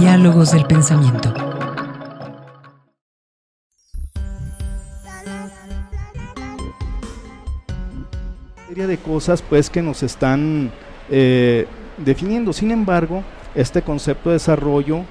Diálogos del pensamiento. Serie de cosas pues que nos están definiendo. Sin embargo, este concepto de desarrollo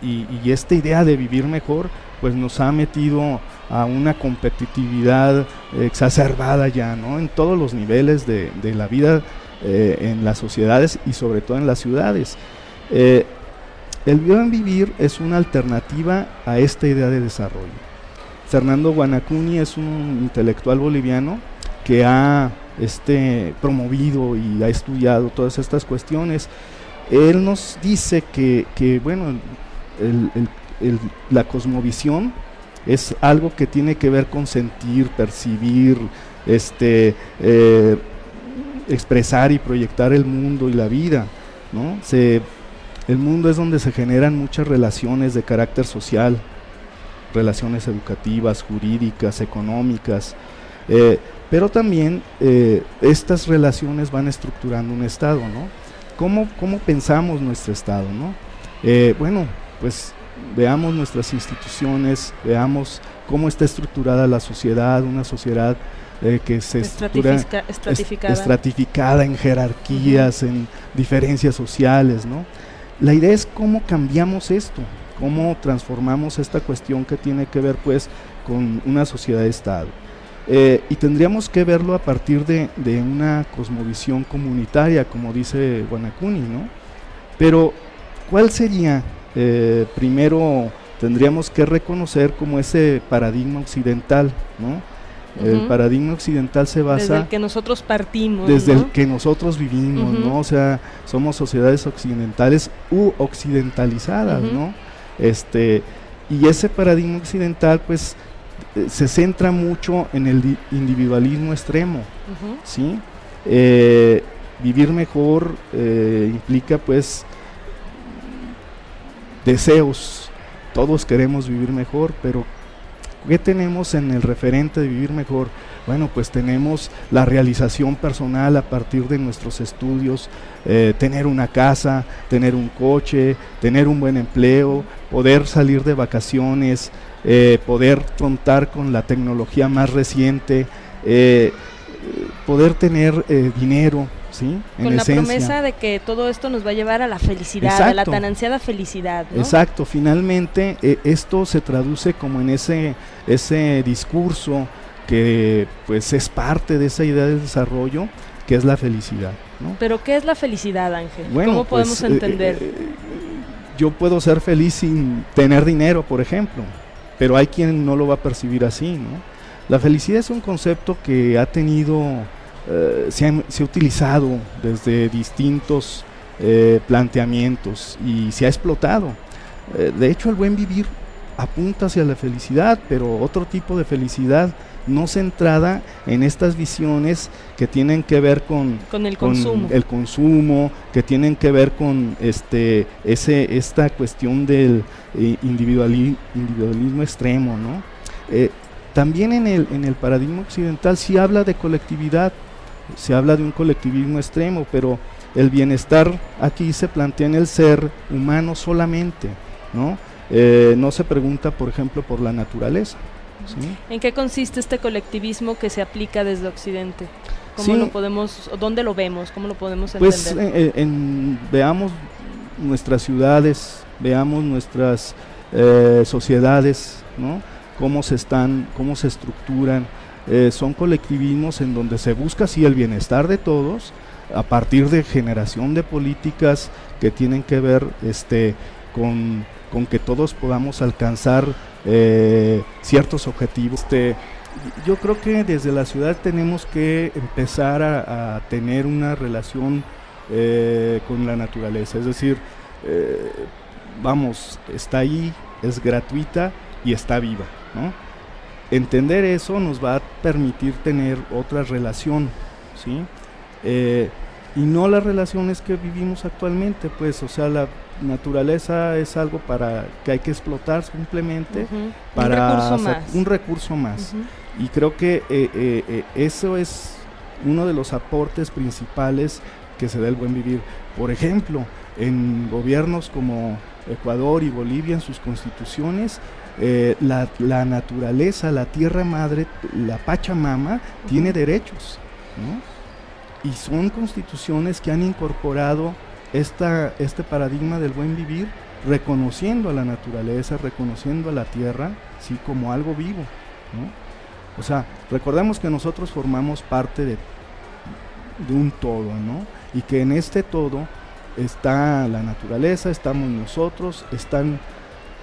y esta idea de vivir mejor pues nos ha metido a una competitividad exacerbada ya, ¿no? En todos los niveles de la vida en las sociedades y sobre todo en las ciudades. El buen vivir es una alternativa a esta idea de desarrollo. Fernando Guanacuni es un intelectual boliviano que ha promovido y ha estudiado todas estas cuestiones. Él nos dice que bueno, la cosmovisión es algo que tiene que ver con sentir, percibir, expresar y proyectar el mundo y la vida, ¿no? El mundo es donde se generan muchas relaciones de carácter social, relaciones educativas, jurídicas, económicas, pero también estas relaciones van estructurando un estado, ¿no? ¿Cómo pensamos nuestro estado, ¿no? Bueno, pues veamos nuestras instituciones, veamos cómo está estructurada la sociedad, una sociedad que se estratificada en jerarquías, en diferencias sociales, ¿no? La idea es cómo cambiamos esto, cómo transformamos esta cuestión que tiene que ver pues con una sociedad-estado. Y tendríamos que verlo a partir de una cosmovisión comunitaria, como dice Guanacuni, ¿no? Pero, ¿cuál sería? Primero tendríamos que reconocer como ese paradigma occidental, ¿no? El paradigma occidental se basa desde el que nosotros partimos, desde ¿no? el que nosotros vivimos, ¿no? O sea, somos sociedades occidentales u occidentalizadas, ¿no? Y ese paradigma occidental pues se centra mucho en el individualismo extremo, ¿sí? Vivir mejor implica pues deseos, todos queremos vivir mejor, pero ¿qué tenemos en el referente de vivir mejor? Bueno, pues tenemos la realización personal a partir de nuestros estudios, tener una casa, tener un coche, tener un buen empleo, poder salir de vacaciones, poder contar con la tecnología más reciente, poder tener dinero, ¿sí? Con la promesa de que todo esto nos va a llevar a la felicidad, exacto, a la tan ansiada felicidad, ¿no? Exacto, finalmente esto se traduce como en ese discurso que pues es parte de esa idea de desarrollo, que es la felicidad, ¿no? Pero ¿qué es la felicidad, Ángel? Bueno, ¿cómo podemos entender? Yo puedo ser feliz sin tener dinero, por ejemplo, pero hay quien no lo va a percibir así, ¿no? La felicidad es un concepto que ha tenido, se ha utilizado desde distintos planteamientos y se ha explotado. De hecho, el buen vivir apunta hacia la felicidad, pero otro tipo de felicidad no centrada en estas visiones que tienen que ver con el consumo, que tienen que ver con esta cuestión del individualismo extremo, ¿no? También en el paradigma occidental sí habla de colectividad, se habla de un colectivismo extremo, pero el bienestar aquí se plantea en el ser humano solamente, ¿no? No se pregunta, por ejemplo, por la naturaleza, ¿sí? ¿En qué consiste este colectivismo que se aplica desde Occidente? ¿Cómo sí, lo podemos, dónde lo vemos, cómo lo podemos entender? Pues veamos nuestras ciudades, veamos nuestras sociedades, ¿no? Cómo se estructuran. Son colectivismos en donde se busca sí el bienestar de todos a partir de generación de políticas que tienen que ver con que todos podamos alcanzar ciertos objetivos. Yo creo que desde la ciudad tenemos que empezar a tener una relación con la naturaleza, es decir, está ahí, es gratuita y está viva, ¿no? Entender eso nos va a permitir tener otra relación, ¿sí? Y no las relaciones que vivimos actualmente, pues, o sea, la naturaleza es algo para que hay que explotar simplemente, para un recurso más. Y creo que eso es uno de los aportes principales que se da el buen vivir. Por ejemplo, en gobiernos como Ecuador y Bolivia en sus constituciones, la naturaleza, la tierra madre, la Pachamama, tiene derechos, ¿no? Y son constituciones que han incorporado este paradigma del buen vivir, reconociendo a la naturaleza, reconociendo a la tierra, sí, como algo vivo, ¿no? O sea, recordemos que nosotros formamos parte de un todo, ¿no? Y que en este todo está la naturaleza, estamos nosotros, están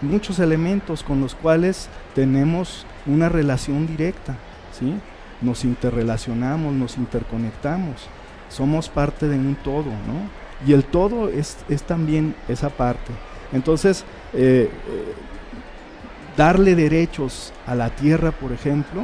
muchos elementos con los cuales tenemos una relación directa, ¿sí? Nos interrelacionamos, nos interconectamos, somos parte de un todo, ¿no? Y el todo es también esa parte. Entonces, darle derechos a la tierra, por ejemplo,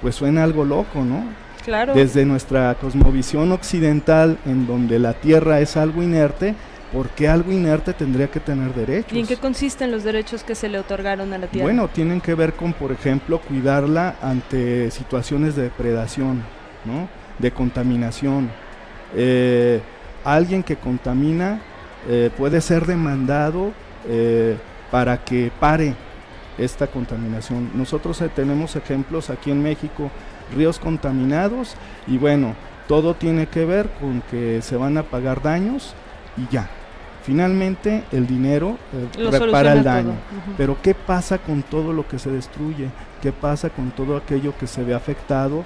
pues suena algo loco, ¿no? Claro. Desde nuestra cosmovisión occidental, en donde la tierra es algo inerte, ¿por qué algo inerte tendría que tener derechos? ¿Y en qué consisten los derechos que se le otorgaron a la tierra? Bueno, tienen que ver con, por ejemplo, cuidarla ante situaciones de depredación, ¿no? De contaminación. Alguien que contamina puede ser demandado para que pare esta contaminación. Nosotros tenemos ejemplos aquí en México, ríos contaminados, y bueno, todo tiene que ver con que se van a pagar daños y ya. Finalmente el dinero repara el daño. Pero ¿qué pasa con todo lo que se destruye? ¿Qué pasa con todo aquello que se ve afectado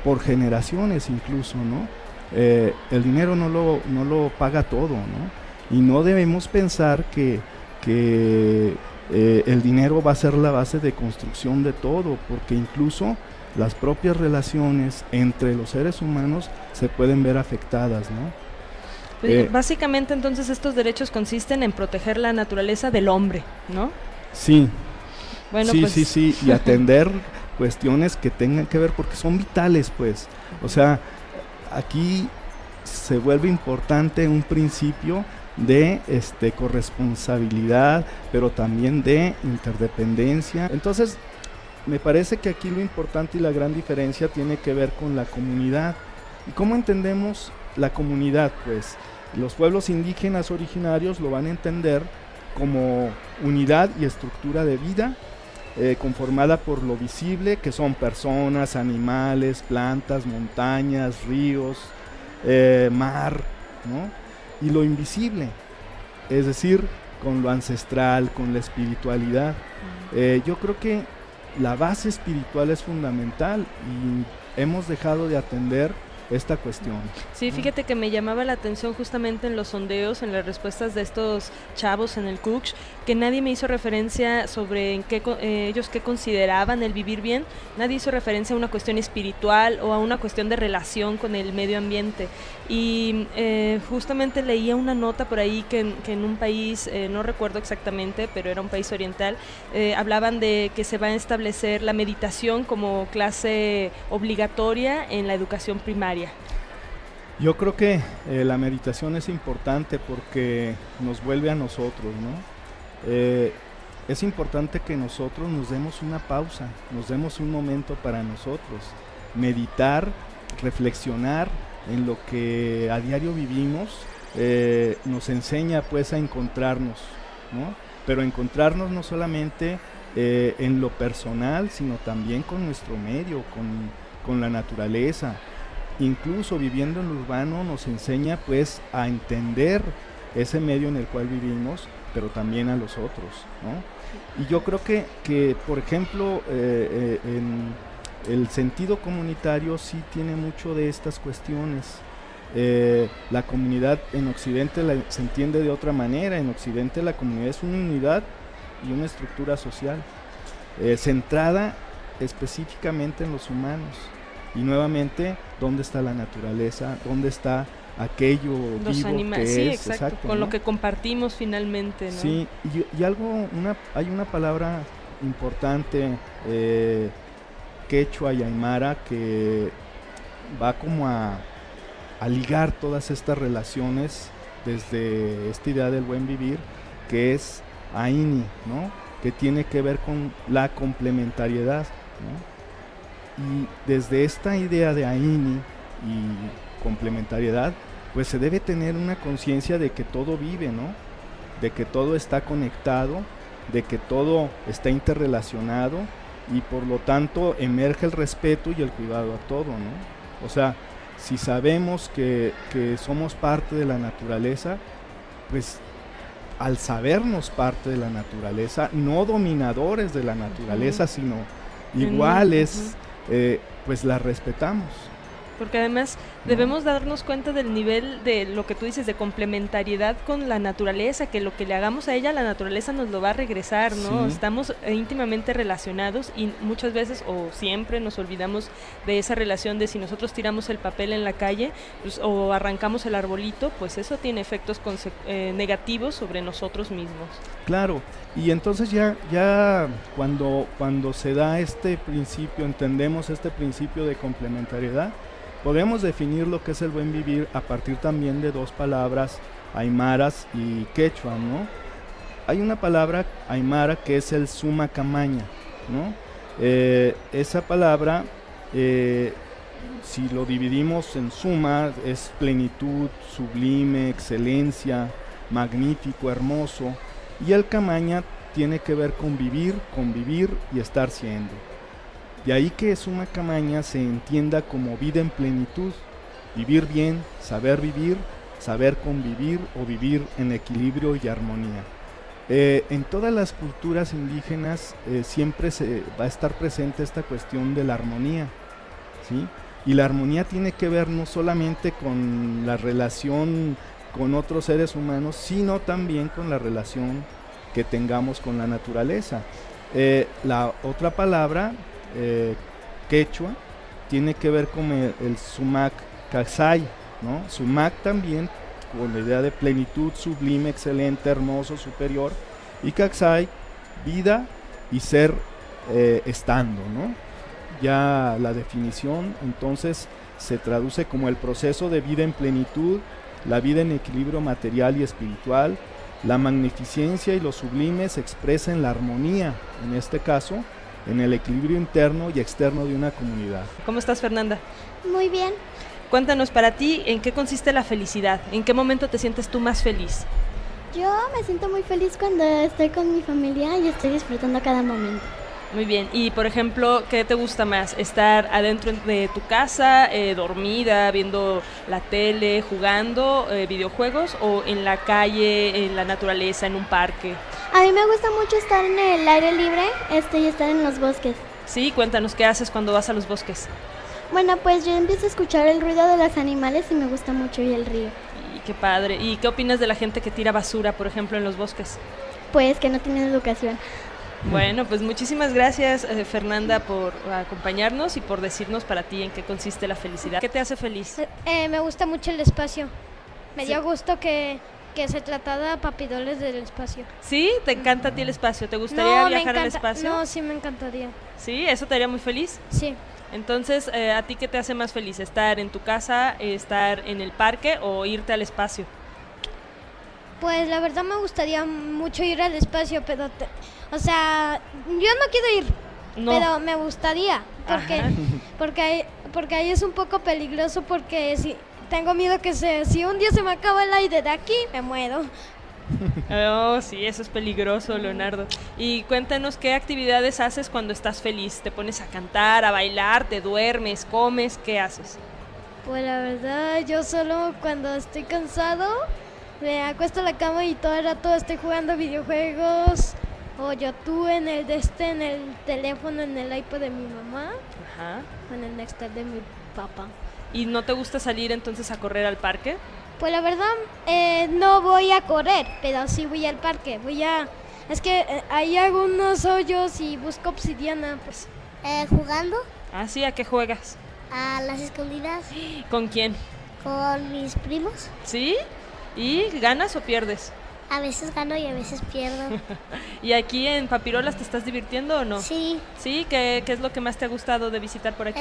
por generaciones incluso, ¿no? El dinero no lo paga todo, ¿no? Y no debemos pensar que el dinero va a ser la base de construcción de todo, porque incluso las propias relaciones entre los seres humanos se pueden ver afectadas, ¿no? Básicamente, entonces, estos derechos consisten en proteger la naturaleza del hombre, ¿no? Sí. Bueno, sí, pues... sí, y atender cuestiones que tengan que ver, porque son vitales, pues. O sea, aquí se vuelve importante un principio de corresponsabilidad, pero también de interdependencia. Entonces, me parece que aquí lo importante y la gran diferencia tiene que ver con la comunidad. ¿Y cómo entendemos la comunidad? Pues los pueblos indígenas originarios lo van a entender como unidad y estructura de vida conformada por lo visible, que son personas, animales, plantas, montañas, ríos, mar, ¿no? Y lo invisible, es decir, con lo ancestral, con la espiritualidad. Yo creo que la base espiritual es fundamental y hemos dejado de atender esta cuestión. Sí, fíjate que me llamaba la atención justamente en los sondeos, en las respuestas de estos chavos en el Cooks, que nadie me hizo referencia sobre en qué ellos qué consideraban el vivir bien. Nadie hizo referencia a una cuestión espiritual o a una cuestión de relación con el medio ambiente. Y justamente leía una nota por ahí que en un país, no recuerdo exactamente, pero era un país oriental, hablaban de que se va a establecer la meditación como clase obligatoria en la educación primaria. Yo creo que la meditación es importante porque nos vuelve a nosotros, ¿no? Es importante que nosotros nos demos una pausa, nos demos un momento para nosotros, meditar, reflexionar en lo que a diario vivimos, nos enseña pues a encontrarnos, ¿no? Pero encontrarnos no solamente en lo personal, sino también con nuestro medio, con la naturaleza. Incluso viviendo en lo urbano nos enseña pues a entender ese medio en el cual vivimos, pero también a los otros, ¿no? Y yo creo que por ejemplo, en el sentido comunitario sí tiene mucho de estas cuestiones. La comunidad en Occidente se entiende de otra manera. En Occidente la comunidad es una unidad y una estructura social centrada específicamente en los humanos. Y nuevamente, ¿dónde está la naturaleza? ¿Dónde está aquello los vivo que sí, es? Exacto, con, ¿no?, lo que compartimos finalmente, ¿no? Sí, y hay una palabra importante, quechua y aymara, que va como a ligar todas estas relaciones desde esta idea del buen vivir, que es aini, ¿no? Que tiene que ver con la complementariedad, ¿no? Y desde esta idea de aini y complementariedad, pues se debe tener una conciencia de que todo vive, ¿no? de que todo está conectado, de que todo está interrelacionado y por lo tanto emerge el respeto y el cuidado a todo, ¿no? O sea, si sabemos que somos parte de la naturaleza, pues al sabernos parte de la naturaleza, no dominadores de la naturaleza, sino iguales, pues la respetamos. Porque además debemos darnos cuenta del nivel de lo que tú dices, de complementariedad con la naturaleza, que lo que le hagamos a ella, la naturaleza nos lo va a regresar, ¿no? Sí. Estamos íntimamente relacionados y muchas veces o siempre nos olvidamos de esa relación de si nosotros tiramos el papel en la calle, pues, o arrancamos el arbolito, pues eso tiene efectos negativos sobre nosotros mismos. Claro, y entonces ya cuando se da este principio, entendemos este principio de complementariedad, podemos definir lo que es el buen vivir a partir también de dos palabras aymaras y quechua, ¿no? Hay una palabra aymara que es el suma camaña, ¿no? Esa palabra, si lo dividimos en suma, es plenitud, sublime, excelencia, magnífico, hermoso, y el camaña tiene que ver con vivir, convivir y estar siendo. De ahí que suma camaña se entienda como vida en plenitud, vivir bien, saber convivir o vivir en equilibrio y armonía. En todas las culturas indígenas siempre se va a estar presente esta cuestión de la armonía, ¿sí? Y la armonía tiene que ver no solamente con la relación con otros seres humanos, sino también con la relación que tengamos con la naturaleza. La otra palabra, quechua, tiene que ver con el sumac caxay, ¿no? Sumac también con la idea de plenitud, sublime, excelente, hermoso, superior, y caxay, vida y ser estando, ¿no? Ya la definición entonces se traduce como el proceso de vida en plenitud, la vida en equilibrio material y espiritual. La magnificencia y lo sublime se expresa en la armonía, en este caso, en el equilibrio interno y externo de una comunidad. ¿Cómo estás, Fernanda? Muy bien. Cuéntanos para ti, ¿en qué consiste la felicidad? ¿En qué momento te sientes tú más feliz? Yo me siento muy feliz cuando estoy con mi familia y estoy disfrutando cada momento. Muy bien, y por ejemplo, ¿qué te gusta más? ¿Estar adentro de tu casa, dormida, viendo la tele, jugando videojuegos, o en la calle, en la naturaleza, en un parque? A mí me gusta mucho estar en el aire libre y estar en los bosques. Sí, cuéntanos, ¿qué haces cuando vas a los bosques? Bueno, pues yo empiezo a escuchar el ruido de los animales y me gusta mucho ir al río. Y qué padre. ¿Y qué opinas de la gente que tira basura, por ejemplo, en los bosques? Pues que no tienen educación. Bueno, pues muchísimas gracias, Fernanda, por acompañarnos y por decirnos para ti en qué consiste la felicidad. ¿Qué te hace feliz? Me gusta mucho el espacio. Me Sí. dio gusto que se tratara papiroles del espacio. ¿Sí? ¿Te encanta a ti el espacio? ¿Te gustaría viajar al espacio? No, sí me encantaría. ¿Sí? ¿Eso te haría muy feliz? Sí. Entonces, ¿a ti qué te hace más feliz? ¿Estar en tu casa, estar en el parque o irte al espacio? Pues la verdad me gustaría mucho ir al espacio, pero o sea, yo no quiero ir, No. pero me gustaría, porque Ajá. porque ahí es un poco peligroso, porque si tengo miedo que si un día se me acaba el aire de aquí, me muero. Oh, sí, eso es peligroso, Leonardo. Y cuéntanos, ¿qué actividades haces cuando estás feliz? ¿Te pones a cantar, a bailar, te duermes, comes? ¿Qué haces? Pues la verdad, yo solo cuando estoy cansado me acuesto en la cama y todo el rato estoy jugando videojuegos, o YouTube en el teléfono, en el iPad de mi mamá, Ajá. o en el Nextel de mi papá. ¿Y no te gusta salir entonces a correr al parque? Pues la verdad, no voy a correr, pero sí voy al parque. Es que ahí hago unos hoyos y busco obsidiana, pues. Jugando Ah, sí, ¿a qué juegas? a las escondidas ¿Con quién? con mis primos. ¿Sí? ¿Y ganas o pierdes? A veces gano y a veces pierdo. ¿Y aquí en Papirolas te estás divirtiendo o no? Sí, ¿Sí? ¿Qué es lo que más te ha gustado de visitar por aquí?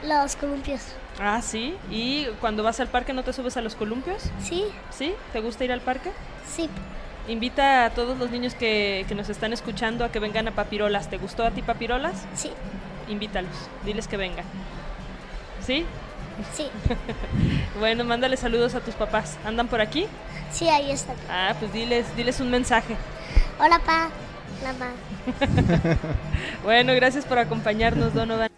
los columpios. Ah, sí. ¿Y cuando vas al parque no te subes a los columpios? Sí, ¿Sí? ¿Te gusta ir al parque? sí. Invita a todos los niños que nos están escuchando a que vengan a Papirolas. ¿Te gustó a ti Papirolas? Sí. Invítalos, diles que vengan. ¿Sí? Sí, Bueno, mándale saludos a tus papás. ¿Andan por aquí? sí, ahí está. Ah, pues diles un mensaje. Hola, pa. Hola, ma. Bueno, gracias por acompañarnos, Donovan.